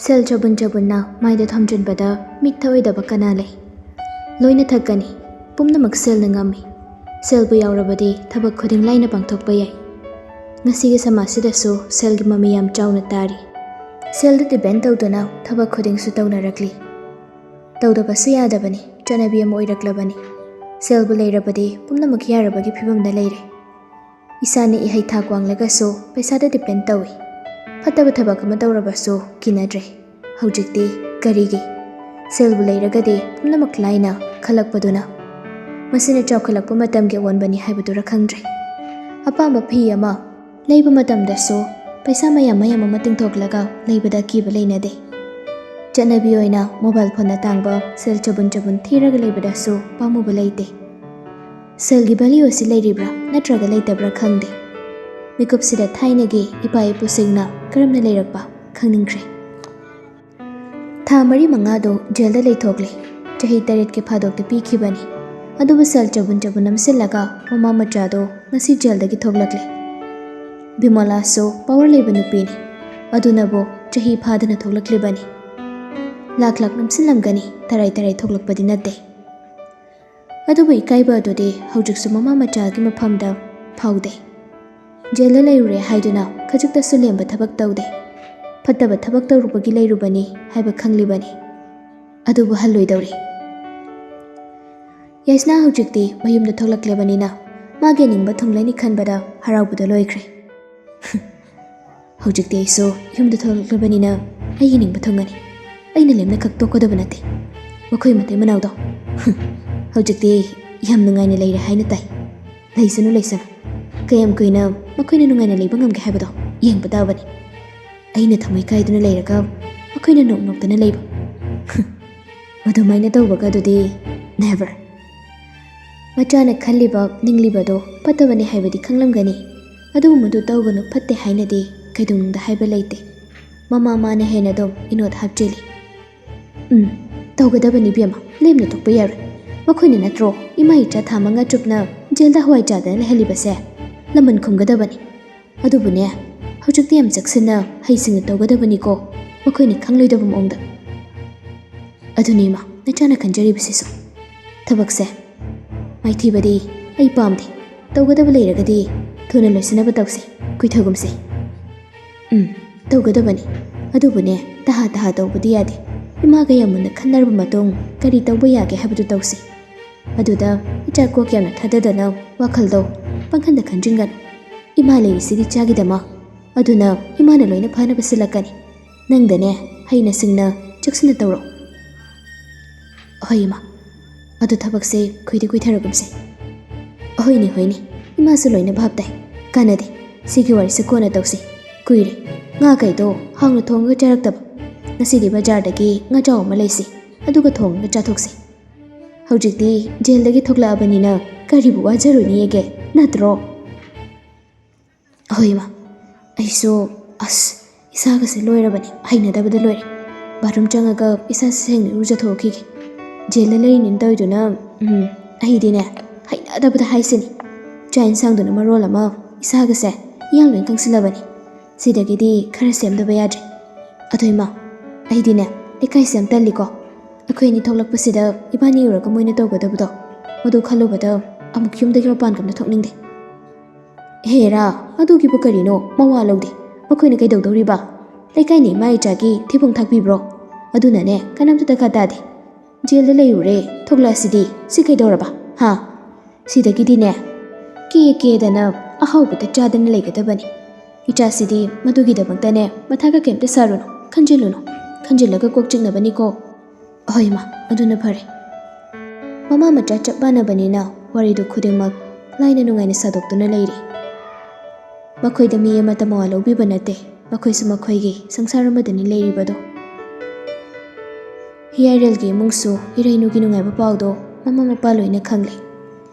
ꯁꯦꯜ ꯆꯕꯨꯟꯅ ꯃꯥꯏꯗ ꯊꯝꯖꯤꯟꯕꯗ ꯃꯤꯠ ꯊꯑꯣꯏꯗꯕ ꯀꯅꯥ ꯂꯩ? ꯂꯣꯏꯅ ꯊꯛꯀꯅꯤ, ꯄꯨꯝꯅꯃꯛ ꯁꯦꯜꯅ ꯉꯝꯃꯤ꯫ ꯁꯦꯜꯕꯨ ꯌꯥꯎꯔꯕꯗꯤ ꯊꯕꯛ ꯈꯨꯗꯤꯡ ꯂꯥꯏꯅ ꯄꯥꯡꯊꯣꯛꯄ ꯌꯥꯏ꯫ ꯉꯁꯤꯒꯤ ꯁꯃꯥꯖꯁꯤꯗꯁꯨ ꯁꯦꯜꯒꯤ ꯃꯃꯤ ꯌꯥꯝ ꯆꯥꯎꯅ ꯇꯥꯔꯤ꯫ ꯁꯦꯜꯗ ꯗꯤꯄꯦꯟ ꯇꯧꯗꯨꯅ ꯊꯕꯛ ꯈꯨꯗꯤꯡꯁꯨ ꯇꯧꯅꯔꯛꯂꯤ꯫ ꯇꯧꯗꯕꯁꯨ ꯌꯥꯗꯕꯅꯤ, ꯆꯠꯅꯕꯤ ꯑꯃ ꯑꯣꯏꯔꯛꯂꯕꯅꯤ꯫ ꯁꯦꯜꯕꯨ ꯂꯩꯔꯕꯗꯤ ꯄꯨꯝꯅꯃꯛ ꯌꯥꯔꯕꯒꯤ ꯐꯤꯚꯝꯗ ꯂꯩꯔꯦ꯫ ꯏꯁꯥꯅ ꯏꯍꯩ ꯊꯥꯛ ꯋꯥꯡꯂꯒꯁꯨ ꯄꯩꯁꯥꯗ ꯗꯤꯄꯦꯟ ꯇꯧꯏ꯫ ꯐꯠꯇꯕ ꯊꯕꯛ ꯑꯃ ꯇꯧꯔꯕꯁꯨ ꯀꯤꯅꯗ꯭ꯔꯦ꯫ ꯍꯧꯖꯤꯛꯇꯤ ꯀꯔꯤꯒꯤ? ꯁꯦꯜꯕꯨ ꯂꯩꯔꯒꯗꯤ ꯄꯨꯝꯅꯃꯛ ꯂꯥꯏꯅ ꯈꯜꯂꯛꯄꯗꯨꯅ ꯃꯁꯤꯅ ꯆꯥꯎꯈꯠꯂꯛꯄ ꯃꯇꯝꯒꯤ ꯑꯑꯣꯟꯕꯅꯤ ꯍꯥꯏꯕꯗꯨꯔ ꯈꯪꯗ꯭ꯔꯦ꯫ ꯑꯄꯥꯝꯕ ꯐꯤ ꯑꯃ ꯂꯩꯕ ꯃꯇꯝꯗꯁꯨ ꯄꯩꯁꯥ ꯃꯌꯥꯝ ꯑꯃ ꯇꯤꯡꯊꯣꯛꯂꯒ ꯂꯩꯕꯗ ꯀꯤꯕ ꯂꯩꯅꯗꯦ꯫ ꯆꯠꯅꯕꯤ ꯑꯣꯏꯅ ꯃꯣꯕꯥꯏꯜ ꯐꯣꯟ ꯑꯇꯥꯡꯕ ꯁꯦꯜ ꯆꯕꯨꯟ ꯊꯤꯔꯒ ꯂꯩꯕꯗꯁꯨ ꯄꯥꯝꯃꯨꯕ ꯂꯩꯇꯦ꯫ ꯁꯦꯜꯒꯤ ꯚꯦꯜꯌꯨ ꯑꯁꯤ ꯂꯩꯔꯤꯕ꯭ꯔꯥ ꯅꯠꯇ꯭ꯔꯒ ꯂꯩꯇꯕ꯭ꯔꯥ ꯈꯪꯗꯦ꯫ ꯃꯤꯀꯨꯞꯁꯤꯗ ꯊꯥꯏꯅꯒꯤ ꯏꯄꯥ ꯏꯄꯨꯁꯤꯡꯅ ꯀꯔꯝꯅ ꯂꯩꯔꯛꯄ ꯈꯪꯅꯤꯡꯈ꯭ꯔꯦ꯫ ꯊꯥ 4-5ꯗꯣ ꯖꯦꯜꯗ ꯂꯩꯊꯣꯛꯂꯦ꯫ ꯆꯍꯤ 8ꯒꯤ ꯐꯥꯗꯣꯛꯇꯤ ꯄꯤꯈꯤꯕꯅꯤ꯫ ꯑꯗꯨꯕꯨ ꯁꯦꯜ ꯆꯕꯨꯟ ꯅꯝꯁꯤꯜꯂꯒ ꯃꯃꯥ ꯃꯆꯥꯗꯣ ꯉꯁꯤ ꯖꯦꯜꯗꯒꯤ ꯊꯣꯛꯂꯛꯂꯦ꯫ ꯕꯤꯃꯣꯂꯥꯁꯨ ꯄꯋꯥꯔ ꯂꯩꯕ ꯅꯨꯄꯤꯅꯤ꯫ ꯑꯗꯨꯅꯕꯨ ꯆꯍꯤ ꯐꯥꯗꯅ ꯊꯣꯛꯂꯛꯂꯤꯕꯅꯤ꯫ ꯂꯥꯛ ꯅꯝꯁꯤꯜꯂꯝꯒꯅꯤ, ꯇꯔꯥꯏ ꯊꯣꯛꯂꯛꯄꯗꯤ ꯅꯠꯇꯦ꯫ ꯑꯗꯨꯕꯨ ꯏꯀꯥꯏꯕ ꯑꯗꯨꯗꯤ ꯍꯧꯖꯤꯛꯁꯨ ꯃꯃꯥ ꯃꯆꯥꯒꯤ ꯃꯐꯝꯗ ꯐꯥꯎꯗꯦ꯫ ꯖꯦꯜꯗ ꯂꯩꯔꯨꯔꯦ ꯍꯥꯏꯗꯨꯅ ꯈꯖꯤꯛꯇꯁꯨ ꯂꯦꯝꯕ ꯊꯕꯛ ꯇꯧꯗꯦ꯫ ꯐꯠꯇꯕ ꯊꯕꯛ ꯇꯧꯔꯨꯕꯒꯤ ꯂꯩꯔꯨꯕꯅꯤ ꯍꯥꯏꯕ ꯈꯪꯂꯤꯕꯅꯤ꯫ ꯑꯗꯨꯕꯨ ꯍꯜꯂꯣꯏꯗꯧꯔꯤ꯫ ꯌꯥꯏꯁꯅꯥ ꯍꯧꯖꯤꯛꯇꯤ ꯃꯌꯨꯝꯗ ꯊꯣꯛꯂꯛꯂꯕꯅꯤꯅ ꯃꯥꯒꯤ ꯑꯅꯤꯡꯕ ꯊꯨꯡꯂꯅꯤ ꯈꯟꯕꯗ ꯍꯔꯥꯎꯕꯗ ꯂꯣꯏꯈ꯭ꯔꯦ꯫ ꯍꯧꯖꯤꯛꯇꯤ ꯑꯩꯁꯨ ꯌꯨꯝꯗ ꯊꯣꯛꯂꯛꯂꯕꯅꯤꯅ ꯑꯩꯒꯤ ꯅꯤꯡꯕ ꯊꯨꯡꯒꯅꯤ꯫ ꯑꯩꯅ ꯂꯦꯝꯅ ꯈꯛ ꯇꯣꯛꯀꯗꯕ ꯅꯠꯇꯦ꯫ ꯃꯈꯣꯏ ꯃꯇꯩ ꯃꯅꯥꯎꯗꯣ ꯍꯧꯖꯤꯛꯇꯤ ꯌꯥꯝ ꯅꯨꯡꯉꯥꯏꯅ ꯂꯩꯔꯦ ꯍꯥꯏꯅ ꯇꯥꯏ꯫ ꯂꯩꯁꯅꯨ ꯀꯌꯥꯝ ꯀꯨꯏꯅ ꯃꯈꯣꯏꯅ ꯅꯨꯡꯉꯥꯏꯅ ꯂꯩꯕ ꯉꯝꯒꯦ ꯍꯥꯏꯕꯗꯣ ꯌꯦꯡꯕ ꯇꯥꯕꯅꯤ꯫ ꯑꯩꯅ ꯊꯃꯣꯏ ꯀꯥꯏꯗꯨꯅ ꯂꯩꯔꯒ ꯃꯈꯣꯏꯅ ꯅꯣꯛꯅꯣꯛꯇꯅ ꯂꯩꯕ ꯑꯗꯨꯃꯥꯏꯅ ꯇꯧꯕꯒ ꯑꯗꯨꯗꯤ ꯅꯦꯚꯔ꯫ ꯃꯆꯥꯅ ꯈꯜꯂꯤꯕ ꯅꯤꯡꯂꯤꯕꯗꯣ ꯐꯠꯇꯕꯅꯤ ꯍꯥꯏꯕꯗꯤ ꯈꯪꯂꯝꯒꯅꯤ꯫ ꯑꯗꯨꯕꯨ ꯃꯗꯨ ꯇꯧꯒꯅꯨ ꯐꯠꯇꯦ ꯍꯥꯏꯅꯗꯤ ꯀꯩꯗꯧꯅꯨꯡꯗ ꯍꯥꯏꯕ ꯂꯩꯇꯦ꯫ ꯃꯥꯅ ꯍꯦꯟꯅ ꯑꯗꯨꯝ ꯏꯅꯣꯠ ꯍꯥꯞꯆꯤꯜꯂꯤ꯫ ꯇꯧꯒꯗꯕꯅꯤ ꯏꯕꯦꯝꯃ, ꯂꯦꯝꯅ ꯇꯣꯛꯄ ꯌꯥꯔꯣꯏ꯫ ꯃꯈꯣꯏꯅ ꯅꯠꯇ꯭ꯔꯣ ꯏꯃꯥ ꯏꯆꯥ ꯊꯥ 5 ꯆꯨꯞꯅ ꯖꯦꯜꯗ ꯍꯋꯥꯏ ꯆꯥꯗꯅ ꯂꯩꯍꯜꯂꯤꯕꯁꯦ? ꯂꯃꯟ ꯈꯨꯝꯒꯗꯕꯅꯤ꯫ ꯑꯗꯨꯕꯨꯅꯦ, ꯍꯧꯖꯤꯛꯇꯤ ꯌꯥꯝ ꯆꯦꯛꯁꯤꯟꯅ ꯍꯩꯁꯤꯡꯅ ꯇꯧꯒꯗꯕꯅꯤꯀꯣ, ꯃꯈꯣꯏꯅ ꯈꯪꯂꯣꯏꯗꯕ ꯃꯑꯣꯡꯗ꯫ ꯑꯗꯨꯅꯤ ꯏꯃꯥ, ꯅꯆꯥꯅ ꯈꯟꯖꯔꯤꯕꯁꯤꯁꯨ꯫ ꯊꯕꯛꯁꯦ ꯃꯥꯏꯊꯤꯕꯗꯤ ꯑꯩ ꯄꯥꯝꯗꯦ꯫ ꯇꯧꯒꯗꯕ ꯂꯩꯔꯒꯗꯤ ꯊꯨꯅ ꯂꯣꯏꯁꯤꯟꯅꯕ ꯇꯧꯁꯤ, ꯀꯨꯏꯊꯒꯨꯝꯁꯤ꯫ ꯇꯧꯒꯗꯕꯅꯤ꯫ ꯑꯗꯨꯕꯨꯅꯦ, ꯇꯍꯥ ꯇꯧꯕꯗꯤ ꯌꯥꯗꯦ꯫ ꯏꯃꯥꯒ ꯌꯥꯝ ꯃꯨꯟꯅ ꯈꯟꯅꯔꯕ ꯃꯇꯨꯡ ꯀꯔꯤ ꯇꯧꯕ ꯌꯥꯒꯦ ꯍꯥꯏꯕꯗꯨ ꯇꯧꯁꯤ꯫ ꯑꯗꯨꯗ ꯏꯆꯥ ꯀꯣꯛ ꯌꯥꯝꯅ ꯊꯥꯗꯗꯅ ꯋꯥꯈꯜꯗꯣ ꯄꯪꯈꯟꯗ ꯈꯟꯖꯤꯟꯒꯅꯨ꯫ ꯏꯃꯥ ꯂꯩꯔꯤꯁꯤꯗꯤ ꯏꯆꯥꯒꯤꯗꯃꯛ꯫ ꯑꯗꯨꯅ ꯏꯃꯥꯅ ꯂꯣꯏꯅ ꯐꯅꯕ ꯁꯤꯜꯂꯛꯀꯅꯤ꯫ ꯅꯪꯗꯅꯦ ꯍꯩꯅ ꯁꯤꯡꯅ ꯆꯦꯛꯁꯤꯟꯅ ꯇꯧꯔꯣ꯫ ꯍꯣꯏ ꯏꯃꯥ, ꯑꯗꯨ ꯊꯕꯛꯁꯦ ꯀꯨꯏꯊꯔꯒꯨꯝꯁꯤ꯫ ꯍꯣꯏꯅꯦ, ꯏꯃꯥꯁꯨ ꯂꯣꯏꯅ ꯚꯥꯞ ꯇꯥꯏ꯫ ꯀꯥꯟꯅꯗꯦ, ꯁꯤꯒꯤ ꯋꯥꯔꯤꯁꯦ ꯀꯣꯟꯅ ꯇꯧꯁꯤ꯫ ꯀꯨꯏꯔꯦ ꯉꯥ ꯀꯩꯗꯣ ꯍꯥꯎꯅ ꯊꯣꯡꯉꯒ ꯆꯥꯔꯛꯇꯕ꯫ ꯉꯁꯤꯗꯤ ꯕꯖꯥꯔꯗꯒꯤ ꯉꯥꯖꯥꯎ ꯑꯃ ꯂꯩꯁꯤ, ꯑꯗꯨꯒ ꯊꯣꯡꯉꯒ ꯆꯥꯊꯣꯛꯁꯤ꯫ ꯍꯧꯖꯤꯛꯇꯤ ꯖꯦꯜꯗꯒꯤ ꯊꯣꯛꯂꯛꯑꯕꯅꯤꯅ ꯀꯔꯤꯕꯨ ꯋꯥꯖꯔꯨꯅꯤꯌꯦꯒꯦ, ꯅꯠꯇ꯭ꯔꯣ? ꯍꯣꯏ ꯏꯃꯥ, ꯑꯩꯁꯨ ꯏꯁꯥꯒꯁꯦ ꯂꯣꯏꯔꯕꯅꯤ, ꯍꯩꯅꯗꯕꯗ ꯂꯣꯏꯔꯦ꯫ ꯕꯥꯊꯔꯨꯝ ꯆꯪꯉꯒ ꯏꯁꯥꯁꯦ ꯁꯦꯡꯅ ꯏꯔꯨꯖꯊꯣꯛꯈꯤꯒꯦ꯫ ꯖꯦꯜꯗ ꯂꯩꯔꯤꯅꯤꯅ ꯇꯧꯔꯤꯗꯨꯅ ꯑꯩꯗꯤꯅꯦ ꯍꯩꯅꯗꯕꯗ ꯍꯥꯏꯁꯤꯅꯤ꯫ ꯆꯥꯛ ꯏꯟꯁꯥꯡꯗꯨꯅ ꯃꯔꯣꯜ ꯑꯃ ꯏꯁꯥꯒꯁꯦ ꯏꯌꯥꯡ ꯂꯣꯏ ꯀꯪꯁꯤꯜꯂꯕꯅꯤ꯫ ꯁꯤꯗꯒꯤꯗꯤ ꯈꯔ ꯁꯦꯝꯗꯕ ꯌꯥꯗ꯭ꯔꯦ꯫ ꯑꯗꯣ ꯏꯃꯥ, ꯑꯩꯗꯤꯅꯦ ꯂꯩꯀꯥꯏꯁꯦ ꯌꯥꯝ ꯇꯜꯂꯤꯀꯣ꯫ ꯑꯩꯈꯣꯏ ꯑꯅꯤ ꯊꯣꯛꯂꯛꯄꯁꯤꯗ ꯏꯕꯥꯅꯤ ꯎꯔꯒ ꯃꯣꯏꯅ ꯇꯧꯒꯗꯕꯗꯣ, ꯃꯗꯨ ꯈꯜꯂꯨꯕꯗ ꯑꯃꯨꯛ ꯌꯨꯝꯗꯒꯤ ꯃꯄꯥꯟ ꯀꯝꯅ ꯊꯣꯛꯅꯤꯡꯗꯦ꯫ ꯍꯦꯔꯥ, ꯑꯗꯨꯒꯤꯕꯨ ꯀꯔꯤꯅꯣ, ꯃꯋꯥ ꯂꯧꯗꯦ꯫ ꯃꯈꯣꯏꯅ ꯀꯩꯗꯧꯗꯧꯔꯤꯕ? ꯂꯩꯀꯥꯏꯅ ꯏꯃꯥ ꯏꯆꯥꯒꯤ ꯊꯤꯕꯣꯡ ꯊꯥꯛꯄꯤꯕ꯭ꯔꯣ? ꯑꯗꯨꯅꯅꯦ ꯀꯅꯥꯝꯇ ꯗꯔꯀꯥꯔ ꯇꯥꯗꯦ꯫ ꯖꯦꯜꯗ ꯂꯩꯔꯨꯔꯦ, ꯊꯣꯛꯂꯛꯑꯁꯤꯗꯤ ꯁꯤ ꯀꯩꯗꯧꯔꯕ? ꯁꯤꯗꯒꯤꯗꯤꯅꯦ ꯀꯦꯗꯅ ꯑꯍꯥꯎꯕꯗ ꯆꯥꯗꯅ ꯂꯩꯒꯗꯕꯅꯤ꯫ ꯏꯆꯥꯁꯤꯗꯤ ꯃꯗꯨꯒꯤꯗꯃꯛꯇꯅꯦ ꯃꯊꯥꯒ ꯀꯩꯝꯇ ꯁꯥꯔꯨꯅꯨ, ꯈꯟꯖꯤꯜꯂꯨꯅꯨ꯫ ꯈꯟꯖꯤꯜꯂꯒ ꯀꯣꯛ ꯆꯤꯛꯅꯕꯅꯤꯀꯣ꯫ ꯍꯣꯏ ꯏꯃꯥ, ꯑꯗꯨꯅ ꯐꯔꯦ꯫ ꯃꯃꯥ ꯃꯆꯥ ꯆꯞ ꯃꯥꯟꯅꯕꯅꯤꯅ ꯋꯥꯔꯤꯗꯨ ꯈꯨꯗꯤꯡꯃꯛ ꯂꯥꯏꯅ ꯅꯨꯡꯉꯥꯏꯅ ꯁꯥꯗꯣꯛꯇꯨꯅ ꯂꯩꯔꯤ꯫ ꯃꯈꯣꯏꯗ ꯃꯤ ꯑꯃꯠꯇ ꯃꯋꯥ ꯂꯧꯕꯤꯕ ꯅꯠꯇꯦ꯫ ꯃꯈꯣꯏꯁꯨ ꯃꯈꯣꯏꯒꯤ ꯁꯪꯁꯥꯔ ꯑꯃꯗꯅꯤ ꯂꯩꯔꯤꯕꯗꯣ꯫ ꯍꯤꯌꯥꯏꯔꯦꯜꯒꯤ ꯏꯃꯨꯡꯁꯨ ꯏꯔꯩꯅꯨꯒꯤ ꯅꯨꯡꯉꯥꯏꯕ ꯄꯥꯎꯗꯣ ꯃꯃꯥ ꯃꯄꯥ ꯂꯣꯏꯅ ꯈꯪꯂꯦ꯫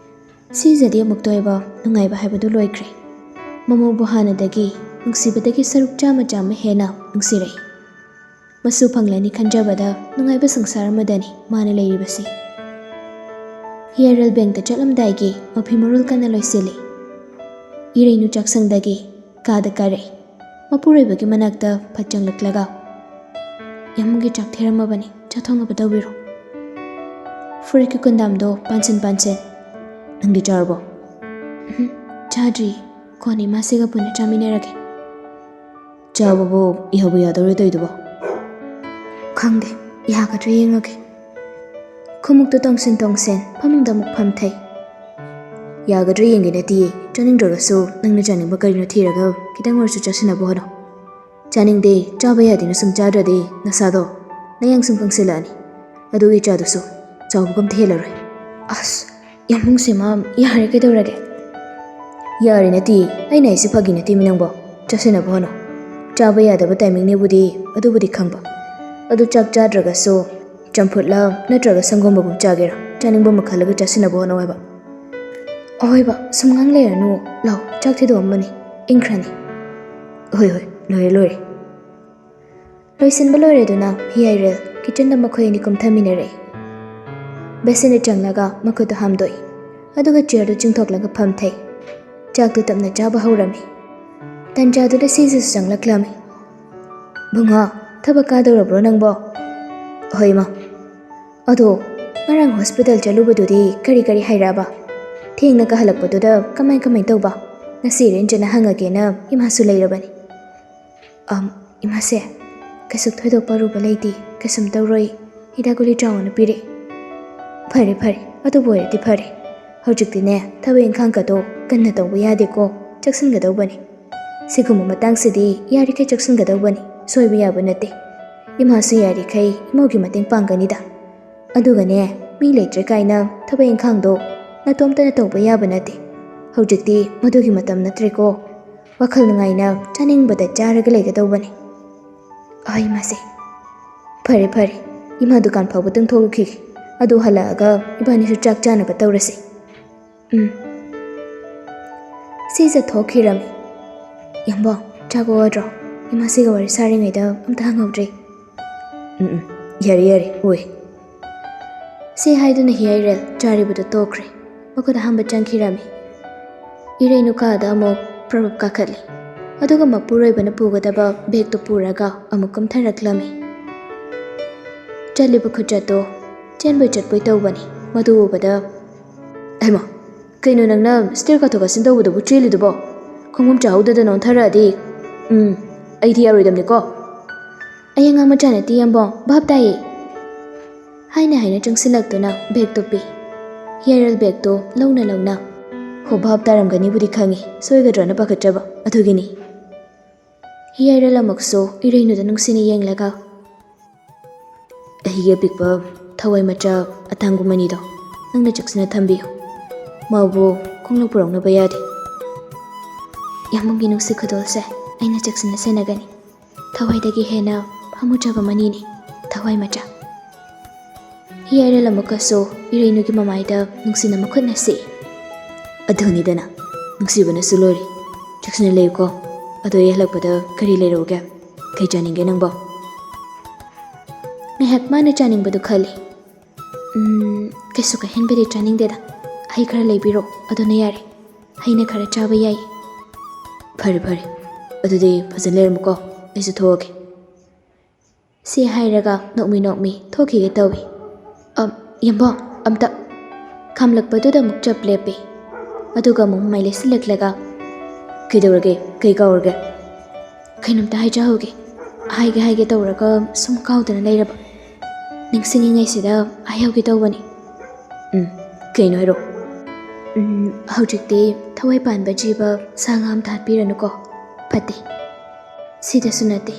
ꯁꯤꯖꯗꯤ ꯑꯃꯨꯛꯇ ꯑꯣꯏꯕ ꯅꯨꯡꯉꯥꯏꯕ ꯍꯥꯏꯕꯗꯨ ꯂꯣꯏꯈ꯭ꯔꯦ꯫ ꯃꯃꯧꯕꯨ ꯍꯥꯟꯅꯗꯒꯤ ꯅꯨꯡꯁꯤꯕꯗꯒꯤ ꯁꯔꯨꯛ ꯆꯥꯝꯃ ꯍꯦꯟꯅ ꯅꯨꯡꯁꯤꯔꯛꯏ꯫ ꯃꯁꯨ ꯐꯪꯂꯅꯤ ꯈꯟꯖꯕꯗ ꯅꯨꯡꯉꯥꯏꯕ ꯁꯪꯁꯥꯔ ꯑꯃꯗꯅꯤ ꯃꯥꯅ ꯂꯩꯔꯤꯕꯁꯤ꯫ ꯍꯤꯌꯥꯏꯔꯦꯜ ꯕꯦꯡꯛꯇ ꯆꯠꯂꯝꯗꯥꯏꯒꯤ ꯃꯐꯤ ꯃꯔꯣꯜ ꯀꯟꯅ ꯂꯣꯏꯁꯤꯜꯂꯤ꯫ ꯏꯔꯩꯅꯨ ꯆꯥꯛꯁꯪꯗꯒꯤ ꯀꯥꯗ ꯀꯥꯔꯛꯏ꯫ ꯃꯄꯨꯔꯣꯏꯕꯒꯤ ꯃꯅꯥꯛꯇ ꯐꯠ ꯆꯪꯂꯛꯂꯒ ꯌꯥꯝꯕꯨꯡꯒꯤ ꯆꯥꯛ ꯊꯦꯔꯝꯃꯕꯅꯤ ꯆꯥꯊꯣꯛꯅꯕ ꯇꯧꯕꯤꯔꯣ ꯐꯨꯔꯤꯠꯀꯤ ꯀꯨꯟꯗꯥꯝꯗꯣ ꯄꯥꯟꯁꯤꯟ ꯅꯪꯗꯤ ꯆꯥꯔꯕꯣ? ꯆꯥꯗ꯭ꯔꯤ ꯀꯣꯟꯅ ꯏꯃꯥꯁꯤꯒ ꯄꯨꯟꯅ ꯆꯥꯃꯤꯟꯅꯔꯒꯦ ꯆꯥꯕꯕꯨ ꯌꯥꯕꯨ ꯌꯥꯗꯧꯔꯦ ꯇꯧꯏꯗꯨꯕꯣ? ꯈꯪꯗꯦ ꯌꯥꯒꯗ꯭ꯔꯥ ꯌꯦꯡꯉꯒꯦ ꯈꯨꯃꯨꯛꯇꯨ ꯇꯣꯡꯁꯤꯟ ꯐꯃꯨꯡꯗ ꯑꯃꯨꯛ ꯐꯝꯊꯩ ꯌꯥꯒꯗ꯭ꯔꯥ ꯌꯦꯡꯒꯦ ꯅꯠꯇꯤꯌꯦ ꯆꯥꯅꯤꯡꯗ꯭ꯔꯒꯁꯨ ꯅꯪꯅ ꯆꯥꯅꯤꯡꯕ ꯀꯔꯤꯅꯣ ꯊꯤꯔꯒ ꯈꯤꯇꯪ ꯑꯣꯏꯔꯁꯨ ꯆꯥꯁꯤꯟꯅꯕ ꯍꯣꯠꯅꯧ ꯆꯥꯅꯤꯡꯗꯦ ꯆꯥꯕ ꯌꯥꯗꯦꯅ ꯁꯨꯝ ꯆꯥꯗ꯭ꯔꯗꯤ ꯅꯁꯥꯗꯣ ꯅꯌꯥꯡ ꯁꯨꯝ ꯀꯪꯁꯤꯜꯂꯛꯑꯅꯤ ꯑꯗꯨꯒꯤ ꯆꯥꯗꯨꯁꯨ ꯆꯥꯎꯕꯒ ꯑꯝꯇ ꯍꯦꯜꯂꯔꯣꯏ ꯑꯁ ꯌꯥꯝꯕꯨꯡꯁꯤꯃ ꯌꯥꯔꯦ ꯀꯩꯗꯧꯔꯒꯦ ꯌꯥꯔꯦ ꯅꯠꯇꯤꯌꯦ ꯑꯩꯅ ꯍꯥꯏꯁꯤ ꯐꯥꯒꯤ ꯅꯠꯇꯦꯃꯤ ꯅꯪꯕꯣ ꯆꯥꯁꯤꯟꯅꯕ ꯍꯣꯠꯅꯧ ꯆꯥꯕ ꯌꯥꯗꯕ ꯇꯥꯏꯃꯤꯡꯅꯦꯕꯨꯗꯤ ꯑꯗꯨꯕꯨꯗꯤ ꯈꯪꯕ ꯑꯗꯨ ꯆꯥꯛ ꯆꯥꯗ꯭ꯔꯒꯁꯨ ꯆꯝꯐꯨꯠꯂ ꯅꯠꯇ꯭ꯔꯒ ꯁꯪꯒꯣꯝꯕꯕꯨ ꯆꯥꯒꯦꯔꯥ ꯆꯥꯅꯤꯡꯕ ꯃꯈꯜꯂꯒ ꯆꯥꯁꯤꯟꯅꯕ ꯍꯣꯠꯅꯧ ꯍꯥꯏꯕ ꯑꯍꯣꯏꯕ ꯁꯨꯝꯉꯥꯡ ꯂꯩꯔꯅꯨ ꯂꯥꯎ ꯆꯥꯛ ꯊꯤꯗꯣꯛꯑꯝꯕꯅꯤ ꯏꯪꯈ꯭ꯔꯅꯤ ꯍꯣꯏ ꯂꯣꯏꯔꯦ ꯂꯣꯏꯁꯤꯟꯕ ꯂꯣꯏꯔꯦꯗꯨꯅ ꯍꯤꯌꯥꯏꯔꯦꯜ ꯀꯤꯆꯟꯗ ꯃꯈꯣꯏ ꯑꯅꯤ ꯀꯨꯝꯊꯃꯤꯟꯅꯔꯛꯏ ꯕꯦꯁꯤꯟꯗ ꯆꯪꯂꯒ ꯃꯈꯨꯠꯇꯨ ꯍꯥꯝꯗꯣꯛꯏ ꯑꯗꯨꯒ ꯆꯤꯌꯔꯗꯨ ꯆꯤꯡꯊꯣꯛꯂꯒ ꯐꯝꯊꯩ ꯆꯥꯛꯇꯨ ꯇꯞꯅ ꯆꯥꯕ ꯍꯧꯔꯝꯃꯤ ꯇꯟꯖꯥꯗꯨꯗ ꯁꯤꯖꯁꯨ ꯆꯪꯂꯛꯂꯝꯃꯤ ꯕꯨꯡꯉꯣ ꯊꯕꯛ ꯀꯥꯗꯧꯔꯕ꯭ꯔꯣ ꯅꯪꯕꯣ? ꯍꯣꯏ ꯃꯥ ꯑꯗꯣ ꯉꯔꯥꯡ ꯍꯣꯁꯄꯤꯇꯥꯜ ꯆꯠꯂꯨꯕꯗꯨꯗꯤ ꯀꯔꯤ ꯍꯥꯏꯔꯛꯑꯕ ꯊꯦꯡꯅ ꯀꯥꯍꯜꯂꯛꯄꯗꯨꯗ ꯀꯃꯥꯏ ꯇꯧꯕ ꯉꯁꯤ ꯔꯦꯟꯖꯅ ꯍꯪꯉꯒꯦꯅ ꯏꯃꯥꯁꯨ ꯂꯩꯔꯕꯅꯤ ꯏꯃꯥꯁꯦ ꯀꯩꯁꯨ ꯊꯣꯏꯗꯣꯛꯄ ꯑꯔꯨꯕ ꯂꯩꯇꯦ ꯀꯩꯁꯨꯝ ꯇꯧꯔꯣꯏ ꯍꯤꯗꯥꯛ ꯒꯨꯂꯤ ꯆꯥꯎꯅ ꯄꯤꯔꯛꯏ ꯐꯔꯦ ꯑꯗꯨꯕꯨ ꯑꯣꯏꯔꯗꯤ ꯐꯔꯦ ꯍꯧꯖꯤꯛꯇꯤꯅꯦ ꯊꯕꯛ ꯏꯪꯈꯥꯡꯒꯗꯣ ꯀꯟꯅ ꯇꯧꯕ ꯌꯥꯗꯦꯀꯣ ꯆꯦꯛꯁꯤꯟꯒꯗꯧꯕꯅꯤ ꯁꯤꯒꯨꯝꯕ ꯃꯇꯥꯡꯁꯤꯗꯤ ꯌꯥꯔꯤꯈꯩ ꯆꯦꯛꯁꯤꯟꯒꯗꯧꯕꯅꯤ ꯁꯣꯏꯕ ꯌꯥꯕ ꯅꯠꯇꯦ ꯏꯃꯥꯁꯨ ꯌꯥꯔꯤꯈꯩ ꯏꯃꯧꯒꯤ ꯃꯇꯦꯡ ꯄꯥꯡꯒꯅꯤꯗ ꯑꯗꯨꯒꯅꯦ ꯃꯤ ꯂꯩꯇ꯭ꯔꯦ ꯀꯥꯏꯅ ꯊꯕꯛ ꯏꯪꯈꯥꯡꯗꯣ ꯅꯇꯣꯝꯇꯅ ꯇꯧꯕ ꯌꯥꯕ ꯅꯠꯇꯦ ꯍꯧꯖꯤꯛꯇꯤ ꯃꯗꯨꯒꯤ ꯃꯇꯝ ꯅꯠꯇ꯭ꯔꯦꯀꯣ ꯋꯥꯈꯜ ꯅꯨꯡꯉꯥꯏꯅ ꯆꯥꯅꯤꯡꯕꯗ ꯆꯥꯔꯒ ꯂꯩꯒꯗꯧꯕꯅꯤ ꯑꯍꯣꯏ ꯏꯃꯥꯁꯦ ꯐꯔꯦ ꯏꯃꯥ ꯗꯨꯀꯥꯟ ꯐꯥꯎꯕꯇꯪ ꯊꯣꯛꯂꯨꯈꯤꯒꯦ ꯑꯗꯨ ꯍꯜꯂꯛꯑꯒ ꯏꯕꯥꯅꯤꯁꯨ ꯆꯥꯛ ꯆꯥꯅꯕ ꯇꯧꯔꯁꯤ ꯁꯤꯁꯦ ꯊꯣꯛꯈꯤꯔꯝꯃꯤ ꯌꯥꯝꯕꯣ ꯆꯥꯛ ꯏꯃꯥꯁꯤꯒ ꯋꯥꯔꯤ ꯁꯥꯔꯤꯉꯩꯗ ꯑꯝꯇ ꯍꯪꯍꯧꯗ꯭ꯔꯦ ꯌꯥꯔꯦ ꯑꯣꯏ ꯁꯤ ꯍꯥꯏꯗꯨꯅ ꯍꯤꯌꯥꯏꯔꯦꯜ ꯆꯥꯔꯤꯕꯗꯨ ꯇꯣꯛꯈ꯭ꯔꯦ ꯃꯈꯨꯠ ꯍꯥꯝꯕ ꯆꯪꯈꯤꯔꯝꯃꯤ ꯏꯔꯩꯅꯨ ꯀꯥꯗ ꯑꯃꯨꯛ ꯄ꯭ꯔꯕꯞ ꯀꯥꯈꯠꯂꯤ ꯑꯗꯨꯒ ꯃꯄꯨꯔꯣꯏꯕꯅ ꯄꯨꯒꯗꯕ ꯕꯦꯒꯇꯨ ꯄꯨꯔꯒ ꯑꯃꯨꯛ ꯀꯨꯝꯊꯔꯛꯂꯝꯃꯤ ꯆꯠꯂꯤꯕ ꯈꯨꯆꯠꯇꯣ ꯆꯠꯄꯣꯏ ꯇꯧꯕꯅꯤ ꯃꯗꯨ ꯎꯕꯗ ꯍꯩꯃꯥ ꯀꯩꯅꯣ ꯅꯪꯅ ꯁ꯭ꯇꯦꯌꯔ ꯀꯥꯊꯣꯛ ꯀꯥꯁꯤꯟ ꯇꯧꯕꯗꯨꯕꯨ ꯆꯦꯜꯂꯤꯗꯨꯕꯣ ꯈꯣꯡꯎꯞ ꯆꯥꯍꯧꯗꯗꯅ ꯑꯣꯟꯊꯔꯛꯑꯗꯤ ꯑꯩꯗꯤ ꯌꯥꯔꯣꯏꯗꯕꯅꯤꯀꯣ ꯑꯩ ꯑꯉꯥꯡ ꯃꯆꯥ ꯅꯠꯇꯦ ꯌꯥꯝꯕꯣ ꯚꯥꯞ ꯇꯥꯏꯌꯦ ꯍꯥꯏꯅ ꯆꯪꯁꯤꯜꯂꯛꯇꯨꯅ ꯕꯦꯒꯇꯨ ꯄꯤ ꯍꯤꯌꯥꯏꯔꯦꯜ ꯕꯦꯒꯇꯣ ꯂꯧꯅ ꯍꯣ ꯚꯥꯞ ꯇꯥꯔꯝꯒꯅꯤꯕꯨꯗꯤ ꯈꯪꯉꯤ ꯁꯣꯏꯒꯗ꯭ꯔꯅ ꯄꯥꯈꯠꯆꯕ ꯑꯗꯨꯒꯤꯅꯤ ꯍꯤꯌꯥꯏꯔꯦꯜ ꯑꯃꯨꯛꯁꯨ ꯏꯔꯩꯅꯨꯗ ꯅꯨꯡꯁꯤꯅ ꯌꯦꯡꯂꯒ ꯑꯩꯒꯤ ꯑꯄꯤꯛꯄ ꯊꯋꯥꯏ ꯃꯆꯥ ꯑꯇꯥꯡꯒꯨꯝꯕꯅꯤꯗꯣ ꯅꯪꯅ ꯆꯦꯛꯁꯤꯟꯅ ꯊꯝꯕꯤꯌꯨ ꯃꯥꯕꯨ ꯈꯣꯡꯅ ꯄꯨꯔꯛꯅꯕ ꯌꯥꯗꯦ ꯌꯥꯝꯕꯨꯡꯒꯤ ꯅꯨꯡꯁꯤ ꯈꯨꯗꯣꯜꯁꯦ ꯑꯩꯅ ꯆꯦꯛꯁꯤꯟꯅ ꯁꯦꯟꯅꯒꯅꯤ ꯊꯋꯥꯏꯗꯒꯤ ꯍꯦꯟꯅ ꯄꯥꯝꯃꯨꯖꯕ ꯃꯅꯤꯅꯤ ꯊꯋꯥꯏ ꯃꯆꯥ ꯍꯤꯌꯥꯏꯔꯦꯜ ꯑꯃꯨꯛꯀꯁꯨ ꯏꯔꯩꯅꯨꯒꯤ ꯃꯃꯥꯏꯗ ꯅꯨꯡꯁꯤꯅ ꯃꯈꯨꯠꯅ ꯁꯤꯛꯏ ꯑꯗꯨꯅꯤꯗꯅ ꯅꯨꯡꯁꯤꯕꯅꯁꯨ ꯂꯣꯏꯔꯦ ꯆꯦꯛꯁꯤꯟꯅ ꯂꯩꯌꯨꯀꯣ ꯑꯗꯣ ꯑꯩ ꯍꯜꯂꯛꯄꯗ ꯀꯔꯤ ꯂꯩꯔꯛꯎꯒꯦ ꯀꯩ ꯆꯥꯅꯤꯡꯒꯦ ꯅꯪꯕꯣ ꯉꯥꯏꯍꯥꯛ ꯃꯥꯅ ꯆꯥꯅꯤꯡꯕꯗꯨ ꯈꯜꯂꯤ ꯀꯩꯁꯨ ꯀꯥꯏꯍꯟꯕꯗꯤ ꯆꯥꯅꯤꯡꯗꯦꯗ ꯍꯩ ꯈꯔ ꯂꯩꯕꯤꯔꯣ ꯑꯗꯨꯅ ꯌꯥꯔꯦ ꯍꯩꯅ ꯈꯔ ꯆꯥꯕ ꯌꯥꯏ ꯐꯔꯦ ꯑꯗꯨꯗꯤ ꯐꯖꯅ ꯂꯩꯔꯝꯃꯨꯀꯣ ꯑꯩꯁꯨ ꯊꯣꯛꯑꯒꯦ ꯁꯤ ꯍꯥꯏꯔꯒ ꯅꯣꯛꯃꯤ ꯊꯣꯛꯈꯤꯒꯦ ꯇꯧꯏ ꯌꯥꯝꯕꯣ ꯑꯝꯇ ꯈꯥꯝꯂꯛꯄꯗꯨꯗ ꯑꯃꯨꯛ ꯆꯞ ꯂꯦꯞꯄꯤ ꯑꯗꯨꯒ ꯑꯃꯨꯛ ꯃꯃꯥꯏ ꯂꯩꯁꯤꯜꯂꯛꯂꯒ ꯀꯩꯗꯧꯔꯒꯦ ꯀꯩ ꯀꯥꯎꯔꯒꯦ ꯀꯩꯅꯣꯝꯇ ꯍꯥꯏꯖꯍꯧꯒꯦ ꯍꯥꯏꯒꯦ ꯇꯧꯔꯒ ꯁꯨꯝ ꯀꯥꯎꯗꯅ ꯂꯩꯔꯕ ꯅꯤꯡꯁꯤꯡꯉꯤꯉꯩꯁꯤꯗ ꯍꯥꯏꯍꯧꯒꯦ ꯇꯧꯕꯅꯤ ꯀꯩꯅꯣ ꯍꯥꯏꯔꯣ ꯍꯧꯖꯤꯛꯇꯤ ꯊꯋꯥꯏ ꯄꯥꯟꯕ ꯖꯤꯕ ꯁꯥ ꯉꯥ ꯑꯝꯇ ꯍꯥꯠꯄꯤꯔꯅꯨꯀꯣ ꯐꯠꯇꯦ ꯁꯤꯗꯁꯨ ꯅꯠꯇꯦ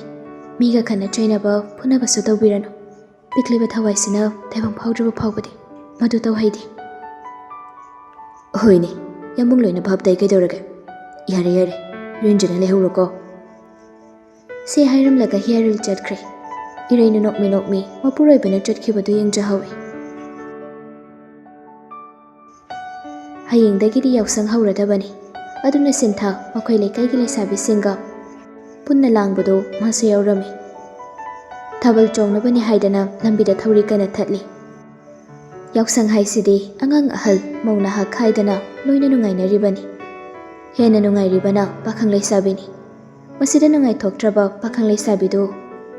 ꯃꯤꯒ ꯈꯠꯅ ꯆꯩꯅꯕ ꯐꯨꯅꯕꯁꯨ ꯇꯧꯕꯤꯔꯅꯨ ꯄꯤꯛꯂꯤꯕ ꯊꯋꯥꯏꯁꯤꯅ ꯇꯩꯐꯝ ꯐꯥꯎꯗ꯭ꯔꯤꯕ ꯐꯥꯎꯕꯗꯤ ꯃꯗꯨ ꯇꯧꯍꯩꯗꯦ ꯍꯣꯏꯅꯦ ꯌꯥꯝꯕꯨꯡ ꯂꯣꯏꯅ ꯚꯥꯞ ꯇꯥꯏ ꯀꯩꯗꯧꯔꯒꯦ ꯌꯥꯔꯦ ꯔꯦꯟꯖꯅ ꯂꯩꯍꯧꯔꯣꯀꯣ ꯁꯤ ꯍꯥꯏꯔꯝꯂꯒ ꯍꯤꯌꯥꯏꯔꯦꯜ ꯆꯠꯈ꯭ꯔꯦ ꯏꯔꯩꯅ ꯅꯣꯛꯃꯤ ꯃꯄꯨꯔꯣꯏꯕꯅ ꯆꯠꯈꯤꯕꯗꯨ ꯌꯦꯡꯖꯍꯧꯏ ꯍꯌꯦꯡꯗꯒꯤꯗꯤ ꯌꯥꯎꯁꯪ ꯍꯧꯔꯗꯕꯅꯤ ꯑꯗꯨꯅ ꯁꯤꯟꯊꯥ ꯃꯈꯣꯏ ꯂꯩꯀꯥꯏꯒꯤ ꯂꯩꯁꯥꯕꯤꯁꯤꯡꯒ ꯄꯨꯟꯅ ꯂꯥꯡꯕꯗꯨ ꯃꯥꯁꯨ ꯌꯥꯎꯔꯝꯃꯤ ꯊꯥꯕꯜ ꯆꯣꯡꯅꯕꯅꯤ ꯍꯥꯏꯗꯅ ꯂꯝꯕꯤꯗ ꯊꯧꯔꯤ ꯀꯟꯅ ꯊꯠꯂꯤ ꯌꯥꯎꯁꯪ ꯍꯥꯏꯁꯤꯗꯤ ꯑꯉꯥꯡ ꯑꯍꯜ ꯃꯧ ꯅꯍꯥ ꯈꯥꯏꯗꯅ ꯂꯣꯏꯅ ꯅꯨꯡꯉꯥꯏꯅꯔꯤꯕꯅꯤ ꯍꯦꯟꯅ ꯅꯨꯡꯉꯥꯏꯔꯤꯕꯅ ꯄꯥꯈꯪ ꯂꯩꯁꯥꯕꯤꯅꯤ ꯃꯁꯤꯗ ꯅꯨꯡꯉꯥꯏꯊꯣꯛꯇ꯭ꯔꯕ ꯄꯥꯈꯪ ꯂꯩꯁꯥꯕꯤꯗꯨ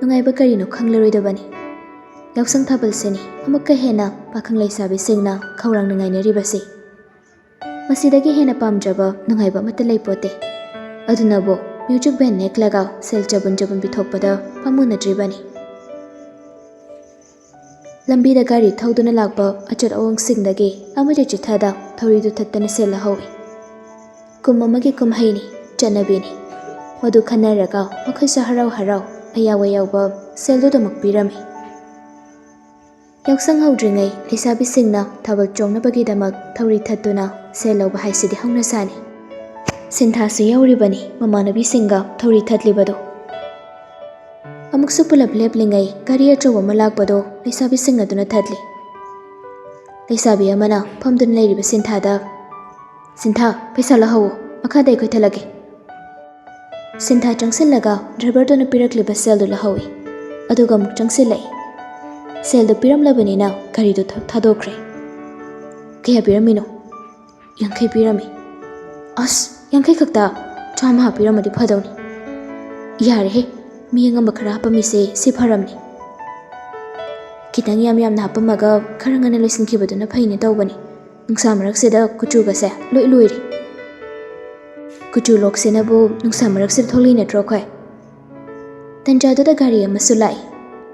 ꯅꯨꯡꯉꯥꯏꯕ ꯀꯔꯤꯅꯣ ꯈꯪꯂꯔꯣꯏꯗꯕꯅꯤ꯫ ꯌꯥꯎꯁꯪ ꯊꯥꯕꯜꯁꯤꯅꯤ ꯑꯃꯨꯛꯀ ꯍꯦꯟꯅ ꯄꯥꯈꯪ ꯂꯩꯁꯥꯕꯤꯁꯤꯡꯅ ꯈꯧꯔꯥꯡꯅ ꯉꯥꯏꯅꯔꯤꯕꯁꯤ꯫ ꯃꯁꯤꯗꯒꯤ ꯍꯦꯟꯅ ꯄꯥꯝꯖꯕ ꯅꯨꯡꯉꯥꯏꯕ ꯑꯃꯠꯇ ꯂꯩꯄꯣꯠꯇꯦ꯫ ꯑꯗꯨꯅꯕꯨ ꯃ꯭ꯌꯨꯖꯤꯛ ꯕꯦꯟ ꯅꯦꯛꯂꯒ ꯁꯦꯜ ꯆꯕꯨꯟ ꯆꯕꯨꯟ ꯄꯤꯊꯣꯛꯄꯗ ꯄꯥꯝꯃꯨꯅꯗ꯭ꯔꯤꯕꯅꯤ꯫ ꯂꯝꯕꯤꯗ ꯒꯥꯔꯤ ꯊꯧꯗꯨꯅ ꯂꯥꯛꯄ ꯑꯆꯠ ꯑꯋꯣꯡꯁꯤꯡꯗꯒꯤ ꯑꯃꯗꯤ ꯆꯤꯊꯗ ꯊꯧꯔꯤꯗꯨ ꯊꯠꯇꯅ ꯁꯦꯜ ꯂꯧꯍꯧꯏ꯫ ꯀꯨꯝ ꯑꯃꯒꯤ ꯀꯨꯝꯍꯩꯅꯤ, ꯆꯠꯅꯕꯤꯅꯤ꯫ ꯃꯗꯨ ꯈꯟꯅꯔꯒ ꯃꯈꯣꯏꯁꯨ ꯍꯔꯥꯎ ꯍꯔꯥꯎ ꯑꯌꯥꯎ ꯑꯌꯥꯎꯕ ꯁꯦꯜꯗꯨꯗꯃꯛ ꯄꯤꯔꯝꯃꯤ꯫ ꯌꯥꯎꯁꯪ ꯍꯧꯗ꯭ꯔꯤꯉꯩ ꯂꯩꯁꯥꯕꯤꯁꯤꯡꯅ ꯊꯥꯕꯜ ꯆꯣꯡꯅꯕꯒꯤꯗꯃꯛ ꯊꯧꯔꯤ ꯊꯠꯇꯨꯅ ꯁꯦꯜ ꯂꯧꯕ ꯍꯥꯏꯁꯤꯗꯤ ꯍꯧꯅꯁꯥꯅꯤ꯫ ꯁꯤꯟꯊꯥꯁꯨ ꯌꯥꯎꯔꯤꯕꯅꯤ ꯃꯃꯥꯟꯅꯕꯤꯁꯤꯡꯒ ꯊꯧꯔꯤ ꯊꯠꯂꯤꯕꯗꯣ꯫ ꯑꯃꯨꯛꯁꯨ ꯄꯨꯂꯞ ꯂꯦꯞꯂꯤꯉꯩ ꯒꯥꯔꯤ ꯑꯆꯧꯕ ꯑꯃ ꯂꯥꯛꯄꯗꯣ ꯂꯩꯁꯥꯕꯤꯁꯤꯡ ꯑꯗꯨꯅ ꯊꯠꯂꯤ꯫ ꯂꯩꯁꯥꯕꯤ ꯑꯃꯅ ꯐꯝꯗꯨꯅ ꯂꯩꯔꯤꯕ ꯁꯤꯟꯊꯥꯗ, "ꯁꯤꯟꯊꯥ, ꯄꯩꯁꯥ ꯂꯧꯍꯧꯑꯣ, ꯃꯈꯥꯗ ꯑꯩꯈꯣꯏ ꯊꯠꯂꯒꯦ꯫" ꯁꯤꯟꯊꯥ ꯆꯪꯁꯤꯜꯂꯒ ꯗ꯭ꯔꯥꯏꯚꯔꯗꯨꯅ ꯄꯤꯔꯛꯂꯤꯕ ꯁꯦꯜꯗꯨ ꯂꯧꯍꯧꯏ꯫ ꯑꯗꯨꯒ ꯑꯃꯨꯛ ꯆꯪꯁꯤꯜꯂꯛꯏ꯫ ꯁꯦꯜꯗꯨ ꯄꯤꯔꯝꯂꯕꯅꯤꯅ ꯒꯥꯔꯤꯗꯨ ꯊꯥꯗꯣꯛꯈ꯭ꯔꯦ꯫ "ꯀꯌꯥ ꯄꯤꯔꯝꯃꯤꯅꯣ?" "50 ꯄꯤꯔꯝꯃꯤ꯫" "ꯑꯁ, 50 ꯈꯛꯇ? 100 ꯍꯥꯞꯄꯤꯔꯝꯃꯗꯤ ꯐꯗꯧꯅꯤ." "ꯌꯥꯔꯦꯍꯦ, ꯃꯤ ꯑꯉꯝꯕ ꯈꯔ ꯍꯥꯞꯄꯝꯃꯤꯁꯦ ꯁꯤ ꯐꯔꯝꯅꯤ꯫ ꯈꯤꯇꯪ ꯌꯥꯝꯅ ꯍꯥꯞꯄꯝꯃꯒ ꯈꯔ ꯉꯟꯅ ꯂꯣꯏꯁꯤꯟꯈꯤꯕꯗꯨꯅ ꯐꯩꯅꯦ ꯇꯧꯕꯅꯤ꯫ ꯅꯨꯡꯁꯥ ꯃꯔꯛꯁꯤꯗ ꯀꯨꯆꯨꯒꯁꯦ ꯂꯣꯏ ꯂꯣꯏꯔꯦ꯫ ꯀꯨꯆꯨ ꯂꯣꯛꯁꯤꯅꯕꯨ ꯅꯨꯡꯁꯥ ꯃꯔꯛꯁꯤꯗ ꯊꯣꯛꯂꯛꯏ ꯅꯠꯇ꯭ꯔꯣ ꯑꯩꯈꯣꯏ?" ꯇꯟꯖꯥꯗꯨꯗ ꯒꯥꯔꯤ ꯑꯃꯁꯨ ꯂꯥꯛꯏ꯫